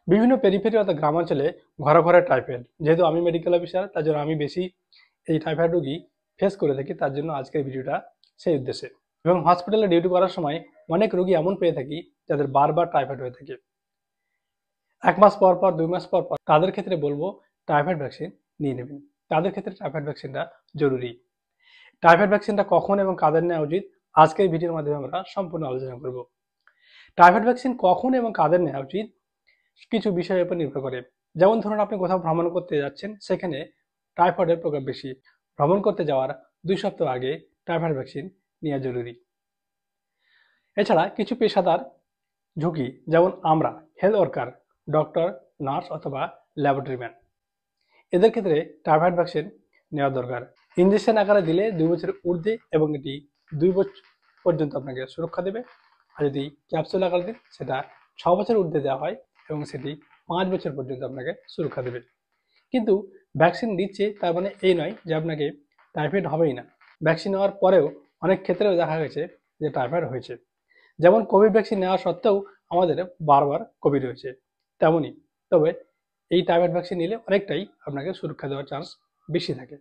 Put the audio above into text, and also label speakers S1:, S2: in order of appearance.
S1: বিভিন্ন পেরিফেরি অর্থাৎ গ্রামাঞ্চলে ঘরে ঘরে টাইফয়েড, যেহেতু আমি মেডিকেল অফিসার তার জন্য আমি বেশি এই টাইফয়েড রোগী ফেস করে থাকি, তার জন্য আজকের ভিডিওটা সেই উদ্দেশ্যে। এবং হসপিটালে ডিউটি করার সময় অনেক রোগী এমন পেয়ে থাকি যাদের বারবার টাইফয়েড হয়ে থাকে, 1 মাস পর পর 2 মাস পর পর। তাদের ক্ষেত্রে বলবো টাইফয়েড ভ্যাকসিন নিয়ে নেবেন। তাদের ক্ষেত্রে টাইফয়েড ভ্যাকসিনটা জরুরি। টাইফয়েড ভ্যাকসিনটা কখন এবং কাদের নেওয়া উচিত আজকের ভিডিওর মাধ্যমে আমরা সম্পূর্ণ আলোচনা করব। টাইফয়েড ভ্যাকসিন কখন এবং কাদের নেওয়া উচিত কিছু বিষয়ের উপর নির্ভর করে। যেমন ধরুন আপনি কোথাও ভ্রমণ করতে যাচ্ছেন, সেখানে টাইফয়েডের প্রকোপ বেশি, ভ্রমণ করতে যাওয়ার 2 সপ্তাহ আগে টাইফয়েড ভ্যাকসিন নেওয়া জরুরি। এছাড়া কিছু পেশাদার ঝুঁকি, যেমন আমরা হেলথ ওয়ার্কার, ডক্টর, নার্স অথবা ল্যাবরেটরি ম্যান, এদের ক্ষেত্রে টাইফয়েড ভ্যাকসিন নেওয়া দরকার। ইঞ্জেকশন আকারে দিলে 2 বছরের ঊর্ধ্বে এবং এটি 2 বছর পর্যন্ত আপনাকে সুরক্ষা দেবে। আর যদি ক্যাপসুল আকারে দিন সেটা 6 বছর ঊর্ধ্বে দেওয়া হয় এবং সেটি 5 বছর পর্যন্ত আপনাকে সুরক্ষা দেবে। কিন্তু ভ্যাকসিন দিচ্ছে তার মানে এই নয় যে আপনাকে টাইফয়েড হবেই না। ভ্যাকসিন নেওয়ার পরেও অনেক ক্ষেত্রেও দেখা গেছে যে টাইফয়েড হয়েছে। যেমন কোভিড ভ্যাকসিন নেওয়া সত্ত্বেও আমাদের বারবার কোভিড হয়েছে, তেমনই। তবে এই টাইফয়েড ভ্যাকসিন নিলে অনেকটাই আপনাকে সুরক্ষা দেওয়ার চান্স বেশি থাকে।